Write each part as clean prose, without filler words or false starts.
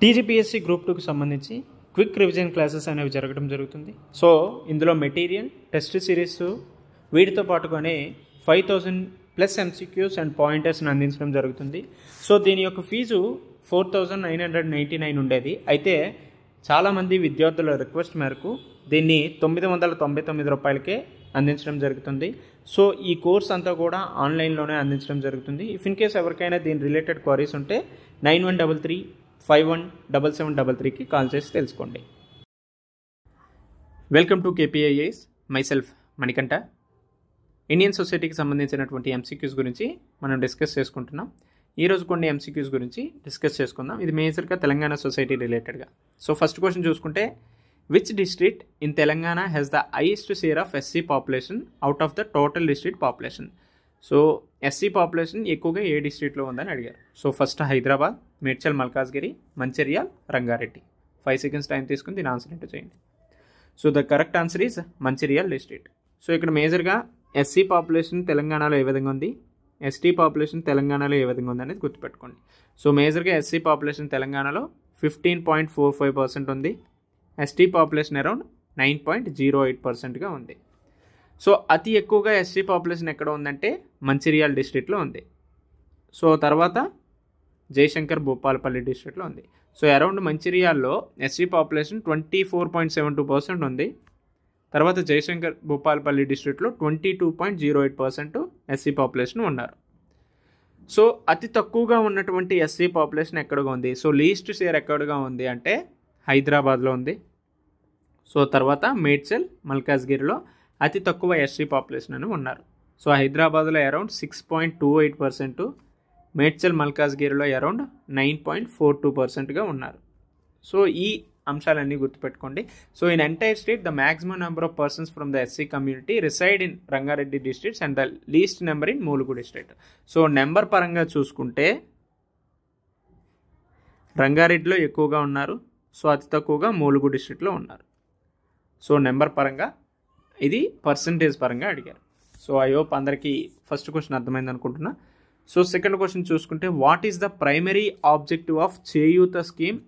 TGPSC group 2కి సంబంధించి quick revision classes అనేవి జరగడం జరుగుతుంది. సో ఇందులో మెటీరియల్, టెస్ట్ సిరీస్, వీటితో పాటుగానే 5000+ ఎంసీక్యూస్ అండ్ పాయింటర్స్ని అందించడం జరుగుతుంది. సో దీని యొక్క ఫీజు 4999 ఉండేది. అయితే చాలామంది విద్యార్థుల రిక్వెస్ట్ మేరకు దీన్ని 999 రూపాయలకే అందించడం జరుగుతుంది. సో ఈ కోర్స్ అంతా కూడా ఆన్లైన్లోనే అందించడం జరుగుతుంది. ఇఫ్ ఇన్ కేస్ ఎవరికైనా దీని రిలేటెడ్ క్వరీస్ ఉంటే 9133517733కి కాల్ చేసి తెలుసుకోండి. Welcome to KPIS, myself Manikanta. Indian సొసైటీకి సంబంధించినటువంటి ఎంసీక్యూస్ గురించి మనం డిస్కస్ చేసుకుంటున్నాం. ఈరోజు కొన్ని ఎంసీక్యూస్ గురించి డిస్కస్ చేసుకుందాం. ఇది మేజర్గా తెలంగాణ సొసైటీ రిలేటెడ్గా. సో ఫస్ట్ క్వశ్చన్ చూసుకుంటే, which district in Telangana has the highest share of SC population out of the total district population? So SC population ఎక్కువగా ఏ డిస్ట్రిక్ట్లో ఉందని అడిగారు. So first Hyderabad, Medchal Malkajgiri, Mancherial, Rangareddy. 5 seconds time తీసుకుని దీని ఆన్సర్ ఏంటో చేయండి. So the correct answer is Mancherial district. So ఇక్కడ మేజర్గా ఎస్సీ పాపులేషన్ తెలంగాణలో ఏ విధంగా ఉంది, ఎస్టీ పాపులేషన్ తెలంగాణలో ఏ విధంగా ఉంది అనేది గుర్తుపెట్టుకోండి. సో మేజర్గా ఎస్సీ పాపులేషన్ తెలంగాణలో 15.45% ఉంది. ఎస్టీ పాపులేషన్ అరౌండ్ 9.08%గా ఉంది. సో అతి ఎక్కువగా ఎస్సీ పాపులేషన్ ఎక్కడ ఉందంటే మంచిర్యాల్ డిస్ట్రిక్ట్లో ఉంది. సో తర్వాత జయశంకర్ భూపాలపల్లి డిస్ట్రిక్ట్లో ఉంది. సో అరౌండ్ మంచిర్యాల్లో ఎస్సీ పాపులేషన్ 24.72% ఉంది. తర్వాత జయశంకర్ భూపాలపల్లి డిస్ట్రిక్ట్లో 22.08% ఎస్సీ పాపులేషన్ ఉన్నారు. సో అతి తక్కువగా ఉన్నటువంటి ఎస్సీ పాపులేషన్ ఎక్కడగా ఉంది? సో లీస్ట్ షేర్ ఎక్కడగా ఉంది అంటే హైదరాబాద్లో ఉంది. సో తర్వాత మేడ్చల్, మల్కాజ్గిరిలో అతి తక్కువ ఎస్సీ పాపులేషన్ అని ఉన్నారు. సో హైదరాబాద్లో అరౌండ్ 6.28%, మేడ్చల్ మల్కాజ్గిరిలో అరౌండ్ 9.42%గా ఉన్నారు. సో ఈ అంశాలన్నీ గుర్తుపెట్టుకోండి. So in entire state the maximum number of persons from the SC community reside in Rangareddy districts and the least number in Mulugu district. So number పరంగా చూసుకుంటే రంగారెడ్డిలో ఎక్కువగా ఉన్నారు. సో అతి తక్కువగా ములుగు డిస్ట్రిక్ట్లో ఉన్నారు. సో నెంబర్ పరంగా, ఇది పర్సంటేజ్ పరంగా అడిగారు. సో ఐ హోప్ అందరికీ ఫస్ట్ క్వశ్చన్ అర్థమైంది అనుకుంటున్నా. సో సెకండ్ క్వశ్చన్ చూసుకుంటే, what is the primary objective of Cheyutha scheme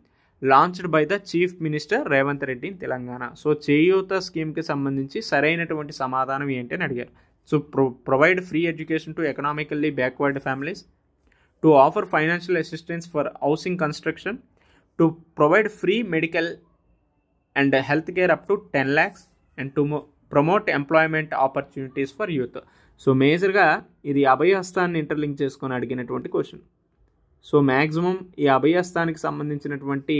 launched by the chief minister Revanth Reddy in Telangana? So Cheyutha స్కీమ్కి సంబంధించి సరైనటువంటి సమాధానం ఏంటి అని అడిగారు. So provide free education to economically backward families, to offer financial assistance for housing construction, to provide free medical and health care up to 10 lakhs and to promote employment opportunities for youth. So మేజర్గా ఇది అభయహస్తాన్ని interlink చేసుకొని అడిగినటువంటి question. So maximum ఈ అభయహస్తానికి సంబంధించినటువంటి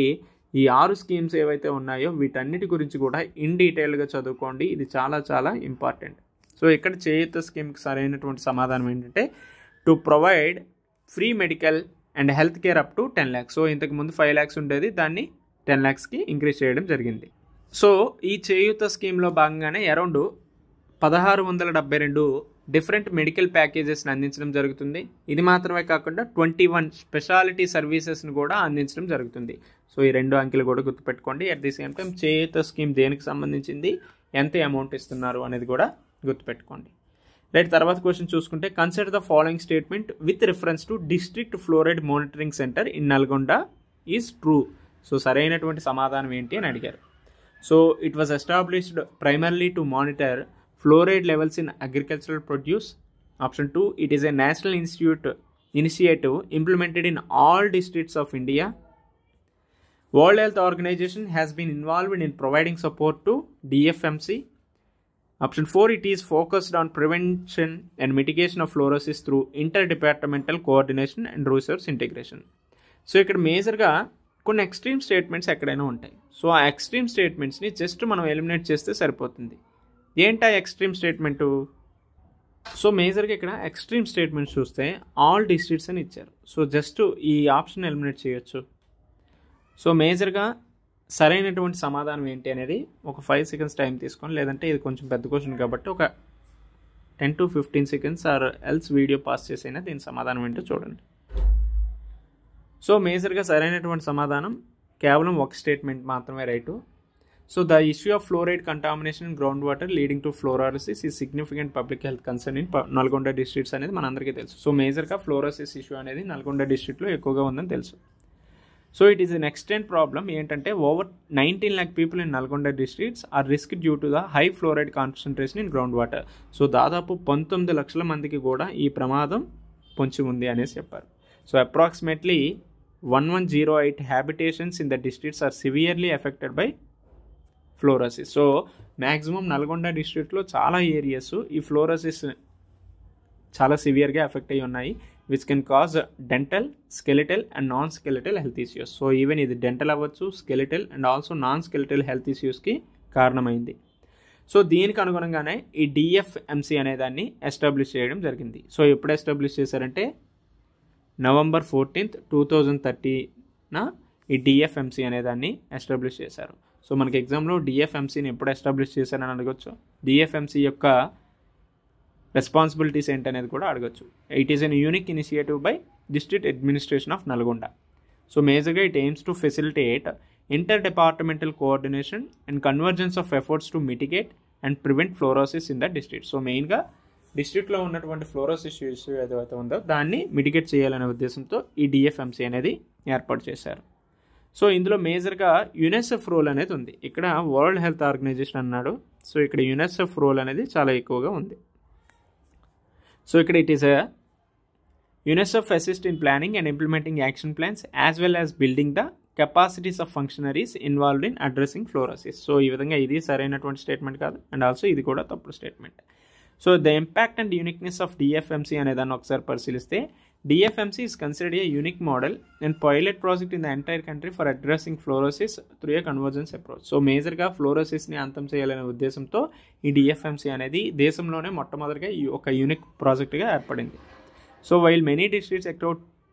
ఈ 6 schemes ఏవైతే ఉన్నాయో వీటన్నిటి గురించి కూడా ఇన్ డీటెయిల్గా చదువుకోండి. ఇది చాలా చాలా ఇంపార్టెంట్. సో ఇక్కడ చేయూత స్కీమ్కి సరైనటువంటి సమాధానం ఏంటంటే to provide free medical and health care up to 10 lakhs. So ఇంతకుముందు 5 lakhs ఉండేది, దాన్ని 10 lakhsకి ఇంక్రీజ్ చేయడం జరిగింది. సో ఈ చేయూత స్కీమ్లో భాగంగానే అరౌండ్ 1672 డిఫరెంట్ మెడికల్ ప్యాకేజెస్ని అందించడం జరుగుతుంది. ఇది మాత్రమే కాకుండా 21 స్పెషాలిటీ సర్వీసెస్ని కూడా అందించడం జరుగుతుంది. సో ఈ 2 అంకెలు కూడా గుర్తుపెట్టుకోండి. At the same time Cheyutha scheme దేనికి సంబంధించింది, ఎంత అమౌంట్ ఇస్తున్నారు అనేది కూడా గుర్తుపెట్టుకోండి. రైట్, తర్వాత క్వశ్చన్ చూసుకుంటే, consider the following statement with reference to district fluoride monitoring centre in Nalgonda is true. So సరైనటువంటి సమాధానం ఏంటి అని అడిగారు. So it was established primarily to monitor fluoride levels in agricultural produce. Option 2, it is a national initiative implemented in all districts of India. World Health Organization has been involved in providing support to DFMC. Option 4, it is focused on prevention and mitigation of fluorosis through interdepartmental coordination and research integration. So ఇక్కడ మేజర్గా కొన్ని extreme statements ఎక్కడైనా ఉంటాయి. So ఆ extreme స్టేట్మెంట్స్ని just మనం eliminate చేస్తే సరిపోతుంది. ఏంటా ఎక్స్ట్రీమ్ స్టేట్మెంటు? సో మేజర్గా ఇక్కడ ఎక్స్ట్రీమ్ స్టేట్మెంట్స్ చూస్తే ఆల్ డిస్ట్రిక్ట్స్ అని ఇచ్చారు. సో జస్ట్ ఈ ఆప్షన్ ఎలిమినేట్ చేయొచ్చు. సో మేజర్గా సరైనటువంటి సమాధానం ఏంటి అనేది ఒక 5 seconds టైం తీసుకొని, లేదంటే ఇది కొంచెం పెద్ద క్వశ్చన్ కాబట్టి ఒక 10 to 15 seconds or else video pass చేసైనా దీని సమాధానం ఏంటో చూడండి. సో మేజర్గా సరైనటువంటి సమాధానం కేవలం ఒక స్టేట్మెంట్ మాత్రమే right. So the issue of fluoride contamination in groundwater leading to fluorosis is significant public health concern in Nalgonda districts అనేది మనందరికీ తెలుసు. సో మేజర్గా ఫ్లోరోసిస్ ఇష్యూ అనేది నల్గొండ డిస్ట్రిక్ట్లో ఎక్కువగా ఉందని తెలుసు. So it is an extent problem. ఏంటంటే over 19 lakh people in Nalgonda districts are risk due to the high fluoride concentration in ground water. So దాదాపు 19 లక్షల మందికి కూడా ఈ ప్రమాదం పొంచి ఉంది అనేసి చెప్పారు. So approximately 1108 habitations in the districts are severely affected by fluorosis. So maximum Nalgonda డిస్ట్రిక్ట్లో చాలా ఏరియాస్ ఈ ఫ్లోరోసిస్ చాలా సివియర్గా ఎఫెక్ట్ అయ్యి ఉన్నాయి, which can cause dental, skeletal and non skeletal health issues. So even ఇది డెంటల్ అవ్వచ్చు, skeletal and also non skeletal health ఇష్యూస్కి కారణమైంది. సో దీనికి అనుగుణంగానే ఈ డిఎఫ్ఎంసి అనే దాన్ని ఎస్టాబ్లిష్ చేయడం జరిగింది. సో ఎప్పుడు ఎస్టాబ్లిష్ చేశారంటే November 14th, 2013 ఈ డిఎఫ్ఎంసి అనే దాన్ని ఎస్టాబ్లిష్ చేశారు. సో మనకి ఎగ్జామ్లో డిఎఫ్ఎంసీని ఎప్పుడు ఎస్టాబ్లిష్ చేశారని అడగచ్చు, డిఎఫ్ఎంసి యొక్క రెస్పాన్సిబిలిటీస్ ఏంటనేది కూడా అడగచ్చు. It is an unique initiative by district administration of Nalgonda. So మేజర్గా it aims to facilitate inter departmental coordination and convergence of efforts to mitigate and prevent fluorosis in the district. So మెయిన్గా డిస్ట్రిక్ట్లో ఉన్నటువంటి fluorosis issue ఏదైతే ఉందో దాన్ని mitigate చేయాలనే ఉద్దేశంతో ఈ డిఎఫ్ఎంసీ అనేది ఏర్పాటు చేశారు. సో ఇందులో మేజర్గా యునెసెఫ్ రోల్ అనేది ఉంది. ఇక్కడ వరల్డ్ హెల్త్ ఆర్గనైజేషన్ అన్నాడు, సో ఇక్కడ యునెసెఫ్ రోల్ అనేది చాలా ఎక్కువగా ఉంది. సో ఇక్కడ it is UNICEF assist in planning and implementing action plans as well as building the capacities of functionaries involved in addressing fluorosis. So ఈ విధంగా ఇది సరైనటువంటి స్టేట్మెంట్ కాదు, అండ్ ఆల్సో ఇది కూడా తప్పుడు statement. So the impact and uniqueness of DFMC అనే దాన్ని ఒకసారి పరిశీలిస్తే, DFMC is considered a unique model and pilot project in the entire country for addressing fluorosis through a convergence approach. So మేజర్గా ఫ్లోరోసిస్ని అంతం చేయాలనే ఉద్దేశంతో ఈ డిఎఫ్ఎంసీ అనేది దేశంలోనే మొట్టమొదటిగా ఒక యూనిక్ ప్రాజెక్ట్గా ఏర్పడింది. So while many districts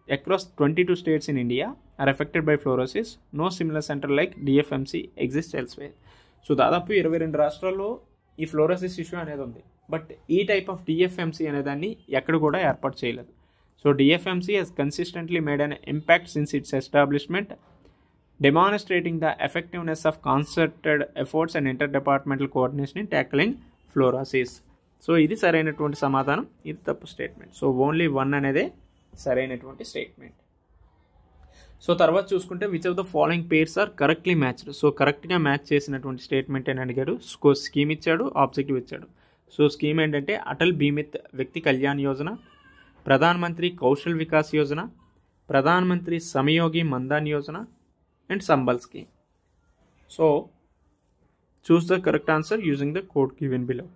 across 22 states in India are affected by fluorosis, no similar center like DFMC exists elsewhere. So దాదాపు 22 రాష్ట్రాల్లో ఈ ఫ్లోరోసిస్ ఇష్యూ అనేది ఉంది, బట్ ఈ టైప్ ఆఫ్ డిఎఫ్ఎంసీ అనే దాన్ని ఎక్కడ కూడా ఏర్పాటు చేయలేదు. So DFMC has consistently made an impact since its establishment, demonstrating the effectiveness of concerted efforts and inter departmental coordination in tackling fluorosis. So ఇది సరైనటువంటి సమాధానం, ఇది తప్పు స్టేట్మెంట్. సో ఓన్లీ 1 అనేదే సరైనటువంటి స్టేట్మెంట్. సో తర్వాత చూసుకుంటే which of the following pairs are correctly matched. So కరెక్ట్గా మ్యాచ్ చేసినటువంటి స్టేట్మెంట్ అని అడిగాడు. స్కీమ్ ఇచ్చాడు, ఆబ్జెక్టివ్ ఇచ్చాడు. సో స్కీమ్ ఏంటంటే అటల్ బీమిత్ వ్యక్తి Kalyan Yojana, Pradhan Mantri Kaushal Vikas Yojana, Pradhan Mantri Shramyogi Maandhan Yojana and Sambhal scheme. So choose the correct answer using the code given below.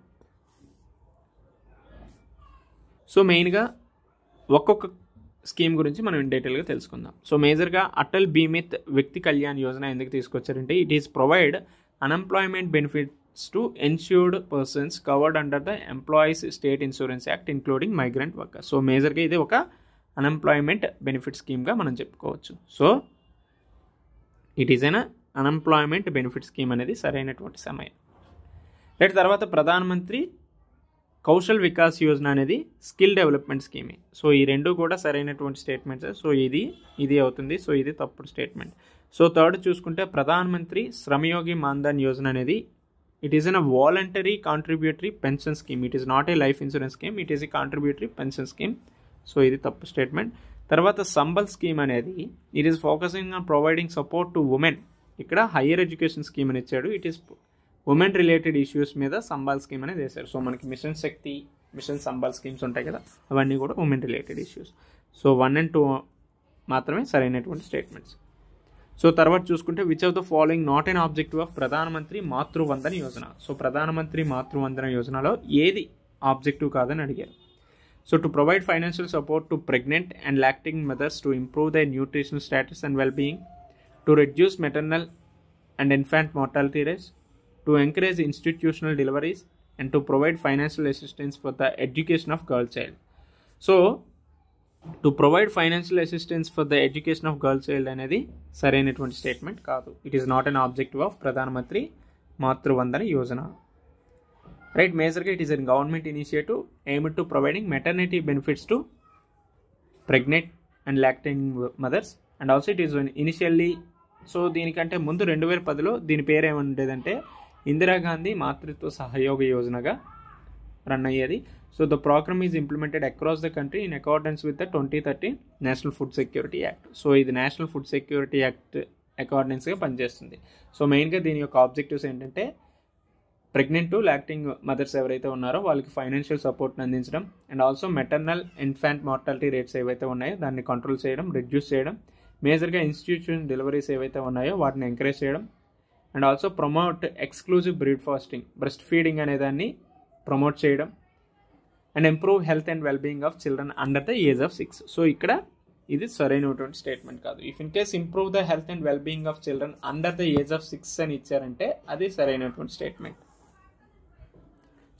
So మెయిన్గా ఒక్కొక్క స్కీమ్ గురించి మనం ఇన్ డీటెయిల్గా తెలుసుకుందాం. సో మేజర్గా అటల్ బీమిత్ వ్యక్తి కళ్యాణ్ యోజన ఎందుకు తీసుకొచ్చారంటే, it is provide unemployment benefits to ensured persons covered under the employees state insurance act including migrant workers. So మేజర్గా ఇది ఒక అన్ఎంప్లాయ్మెంట్ బెనిఫిట్ స్కీమ్గా మనం చెప్పుకోవచ్చు. So it is an unemployment benefit scheme అనేది సరైనటువంటి సమయం. రైట్, తర్వాత ప్రధానమంత్రి కౌశల్ వికాస్ యోజన అనేది స్కిల్ డెవలప్మెంట్ స్కీమే. సో ఈ రెండు కూడా సరైనటువంటి స్టేట్మెంట్స్. సో ఇది అవుతుంది. సో ఇది తప్పుడు స్టేట్మెంట్. సో థర్డ్ చూసుకుంటే ప్రధాన్ మంత్రి శ్రమయోగి మాన్ధన్ యోజన అనేది it is an voluntary contributory pension scheme. It is not a life insurance scheme, it is a contributory pension scheme. So ఇది తప్పు స్టేట్మెంట్. తర్వాత సంబల్ స్కీమ్ అనేది it is focusing on providing support to women. ఇక్కడ higher education scheme అని ఇచ్చాడు. It is women related issues మీద Sambal scheme అనేది వేశారు. సో మనకి mission Shakti, mission Sambal schemes ఉంటాయి కదా, అవన్నీ కూడా women related issues. So 1 and 2 మాత్రమే సరైనటువంటి స్టేట్మెంట్స్. సో తర్వాత చూసుకుంటే which of the following not an objective of ప్రధానమంత్రి మాతృవందన యోజన. సో ప్రధానమంత్రి మాతృవందన యోజనలో ఏది ఆబ్జెక్టివ్ కాదని అడిగారు. So to provide financial support to pregnant and lactating mothers to improve their nutritional status and well being, to reduce maternal and infant mortality rates, to encourage institutional deliveries and to provide financial assistance for the education of girl child. So to provide financial assistance for the education of girl child అనేది సరైనటువంటి statement కాదు. It is not an objective of Pradhan Mantri Matru Vandana Yojana. Right, మేజర్గా it is an government initiative aimed to providing maternity benefits to pregnant and lactating mothers and also it is initially. So దీనికంటే ముందు 2010లో దీని పేరు ఏముండేదంటే ఇందిరాగాంధీ మాతృత్వ సహయోగ యోజనగా run అయ్యేది. So the program is implemented across the country in accordance with the 2013 national food security act. So ఇది national food security act అకార్డెన్స్గా పనిచేస్తుంది. So మెయిన్గా దీని యొక్క ఆబ్జెక్టివ్స్ ఏంటంటే ప్రెగ్నెంట్ లాక్టింగ్ మదర్స్ ఎవరైతే ఉన్నారో వాళ్ళకి ఫైనాన్షియల్ సపోర్ట్ని అందించడం, and also maternal infant mortality rates ఏవైతే ఉన్నాయో దాన్ని కంట్రోల్ చేయడం, రిడ్యూస్ చేయడం, మేజర్గా ఇన్స్టిట్యూషన్ డెలివరీస్ ఏవైతే ఉన్నాయో వాటిని ఎంకరేజ్ చేయడం, and also promote exclusive breed fasting, breast feeding అనే దాన్ని ప్రమోట్ చేయడం, and improve health and wellbeing of children under the age of 6. So ఇక్కడ ఇది సరైనటువంటి స్టేట్మెంట్ కాదు. If in case improve the health and wellbeing of children under the age of 6 అని ఇచ్చారంటే అది సరైనటువంటి స్టేట్మెంట్.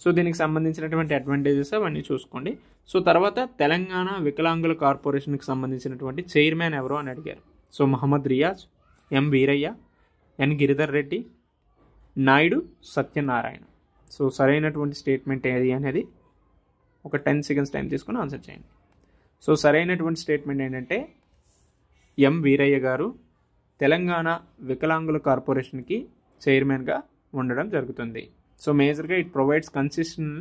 సో దీనికి సంబంధించినటువంటి అడ్వాంటేజెస్ అవన్నీ చూసుకోండి. సో తర్వాత తెలంగాణ వికలాంగుల కార్పొరేషన్కి సంబంధించినటువంటి చైర్మన్ ఎవరు అని అడిగారు. సో మహమ్మద్ రియాజ్, ఎం వీరయ్య, ఎన్ గిరిధర్ రెడ్డి, నాయుడు సత్యనారాయణ. సో సరైనటువంటి స్టేట్మెంట్ ఏది అనేది ఒక 10 seconds టైం తీసుకుని ఆన్సర్ చేయండి. సో సరైనటువంటి స్టేట్మెంట్ ఏంటంటే ఎం వీరయ్య గారు తెలంగాణ వికలాంగుల కార్పొరేషన్కి చైర్మన్గా ఉండడం జరుగుతుంది. సో మేజర్గా it provides consistent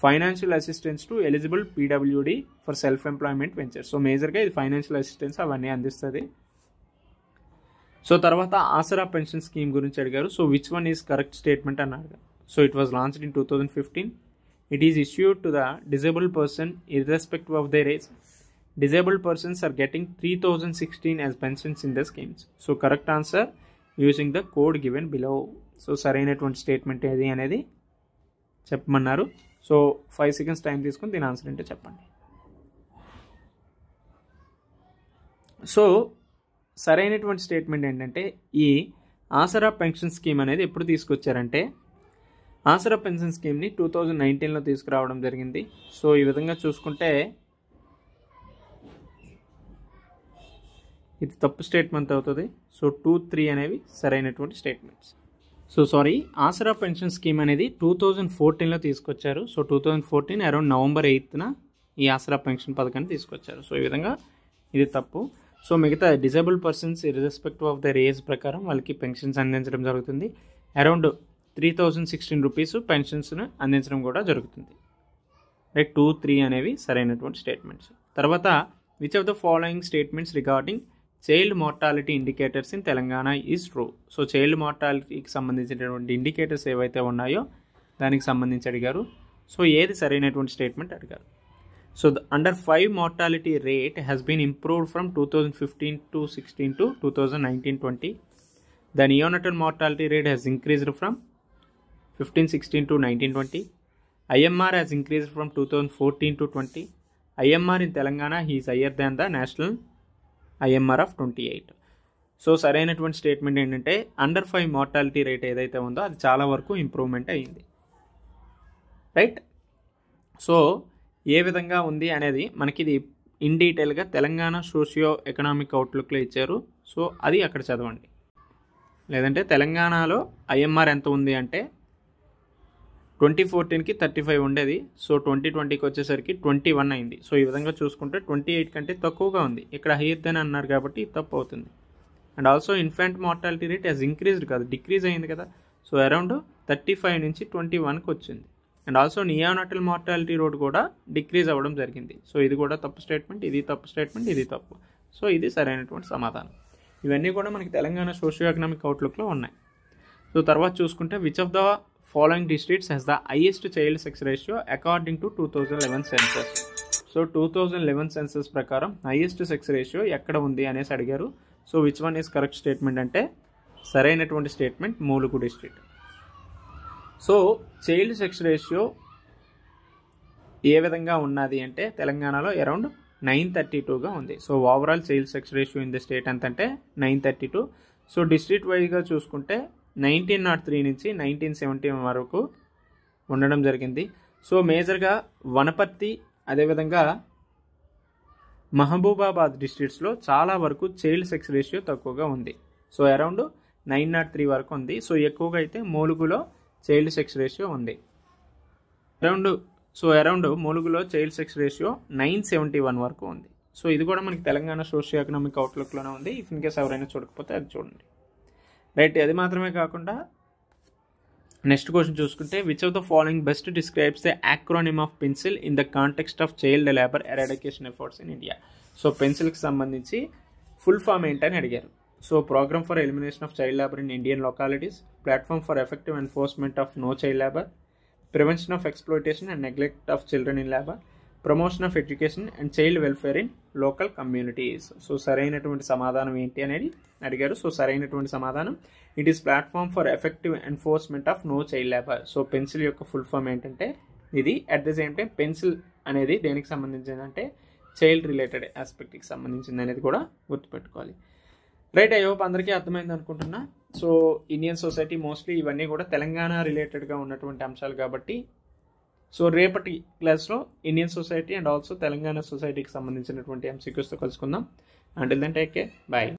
financial assistance to eligible PWD for self employment venture. So మేజర్గా ఇది ఫైనాన్షియల్ అసిస్టెన్స్ అవన్నీ అందిస్తుంది. సో తర్వాత ఆసరా పెన్షన్ స్కీమ్ గురించి అడిగారు. So which one is correct statement అన్నారు. So it was launched in 2015. It is issued to the disabled person irrespective of their age. Disabled persons are getting 3016 as pensions in the schemes. So correct answer using the code given below. So సరైనటువంటి statement ఏది అనేది చెప్పమన్నారు. So 5 seconds time తీసుకుని దీని answer ఏంటో చెప్పండి. So సరైనటువంటి statement ఏంటంటే ఈ ఆసరా పెన్షన్ స్కీమ్ అనేది ఎప్పుడు తీసుకొచ్చారంటే ఆసరా పెన్షన్ స్కీమ్ని 2019లో తీసుకురావడం జరిగింది. సో ఈ విధంగా చూసుకుంటే ఇది తప్పు స్టేట్మెంట్ అవుతుంది. సో 2, 3 అనేవి సరైనటువంటి స్టేట్మెంట్స్. సో సారీ, ఆసరా పెన్షన్ స్కీమ్ అనేది 2014లో తీసుకొచ్చారు. సో 2014 అరౌండ్ November 8న ఈ ఆసరా పెన్షన్ పథకాన్ని తీసుకొచ్చారు. సో ఈ విధంగా ఇది తప్పు. సో మిగతా disabled persons irrespective of their age ప్రకారం వాళ్ళకి పెన్షన్స్ అందించడం జరుగుతుంది. అరౌండ్ 3016 రూపీస్ పెన్షన్స్ను అందించడం కూడా జరుగుతుంది. రైట్, 2, 3 అనేవి సరైనటువంటి స్టేట్మెంట్స్. తర్వాత which of the following statements regarding child mortality indicators in Telangana is true. So child మార్టాలిటీకి సంబంధించినటువంటి ఇండికేటర్స్ ఏవైతే ఉన్నాయో దానికి సంబంధించి అడిగారు. సో ఏది సరైనటువంటి స్టేట్మెంట్ అడిగారు. So the under 5 mortality rate has been improved from 2015 to 16 to 2019-20. The neonatal mortality rate has increased from 15-16 to 19-20. IMR has increased from 2014 to 20. IMR in Telangana is higher than the national IMR of 28. So సరైనటువంటి statement ఏంటంటే under 5 mortality rate ఏదైతే ఉందో అది చాలా వరకు improvement అయ్యింది. Right, so ఏ విధంగా ఉంది అనేది మనకి ఇది ఇన్ డీటెయిల్గా తెలంగాణ సోషియో ఎకనామిక్ అవుట్లుక్లో ఇచ్చారు. సో అది అక్కడ చదవండి. లేదంటే తెలంగాణలో IMR ఎంత ఉంది అంటే 2014కి 35 ఉండేది. సో 2020కి వచ్చేసరికి 21 అయింది. సో ఈ విధంగా చూసుకుంటే 28 కంటే తక్కువగా ఉంది. ఇక్కడ హైయర్ దెన్ అన్నారు కాబట్టి తప్పు అవుతుంది. And also infant mortality rate has increased కాదు, డిక్రీజ్ అయింది కదా. సో అరౌండ్ 35 నుంచి 21కి వచ్చింది. And also neonatal mortality rate కూడా డిక్రీజ్ అవ్వడం జరిగింది. సో ఇది కూడా తప్పు స్టేట్మెంట్, ఇది తప్పు స్టేట్మెంట్, ఇది తప్పు. సో ఇది సరైనటువంటి సమాధానం. ఇవన్నీ కూడా మనకి తెలంగాణ సోషియో ఎకనామిక్ అవుట్లుక్లో ఉన్నాయి. సో తర్వాత చూసుకుంటే which of the following districts has the highest child sex ratio according to 2011 census. So 2011 census ప్రకారం హైయెస్ట్ సెక్స్ రేషియో ఎక్కడ ఉంది అనేసి అడిగారు. So which one is correct statement అంటే సరైనటువంటి statement Mulugu district. So child sex ratio ఏ విధంగా ఉన్నది అంటే తెలంగాణలో అరౌండ్ 932గా ఉంది. So overall child sex ratio in the state ఎంత అంటే 932. సో డిస్ట్రిక్ట్ వైజ్గా చూసుకుంటే 1903 నుంచి 1970 వరకు ఉండడం జరిగింది. సో మేజర్గా వనపర్తి అదేవిధంగా మహబూబాబాద్ డిస్ట్రిక్ట్స్లో చాలా వరకు చైల్డ్ సెక్స్ రేషియో తక్కువగా ఉంది. సో అరౌండ్ 903 వరకు ఉంది. సో ఎక్కువగా అయితే ములుగులో చైల్డ్ సెక్స్ రేషియో ఉంది. అరౌండ్ ములుగులో చైల్డ్ సెక్స్ రేషియో 971 వరకు ఉంది. సో ఇది కూడా మనకి తెలంగాణ సోషియో ఎకనామిక్ అవుట్లుక్లోనే ఉంది. ఇఫ్ ఇన్ కేస్ ఎవరైనా చూడకపోతే అది చూడండి. రైట్, అది మాత్రమే కాకుండా నెక్స్ట్ క్వశ్చన్ చూసుకుంటే which of the following best describes the acronym of pencil in the context of child labour eradication efforts in India. So పెన్సిల్కి సంబంధించి ఫుల్ ఫామ్ ఏంటని అడిగారు. So programme for elimination of child labour in Indian localities, platform for effective enforcement of no child labour, prevention of exploitation and neglect of children in labour, promotion of education and child welfare in local communities. So సరైనటువంటి సమాధానం ఏంటి అనేది అడిగారు. So సరైనటువంటి సమాధానం it is platform for effective enforcement of no child labour. So pencil యొక్క full form ఏంటంటే ఇది. At the same time pencil అనేది దేనికి సంబంధించిందంటే చైల్డ్ రిలేటెడ్ ఆస్పెక్ట్కి సంబంధించింది అనేది కూడా గుర్తుపెట్టుకోవాలి. రైట్, ఐ హోప్ అందరికీ అర్థమైంది అనుకుంటున్నా. సో ఇండియన్ సొసైటీ మోస్ట్లీ ఇవన్నీ కూడా తెలంగాణ రిలేటెడ్గా ఉన్నటువంటి అంశాలు కాబట్టి సో రేపటి క్లాస్లో Indian society and also Telangana సొసైటీకి సంబంధించినటువంటి ఎంసీక్యూస్తో కలుసుకుందాం. Until then take care, bye.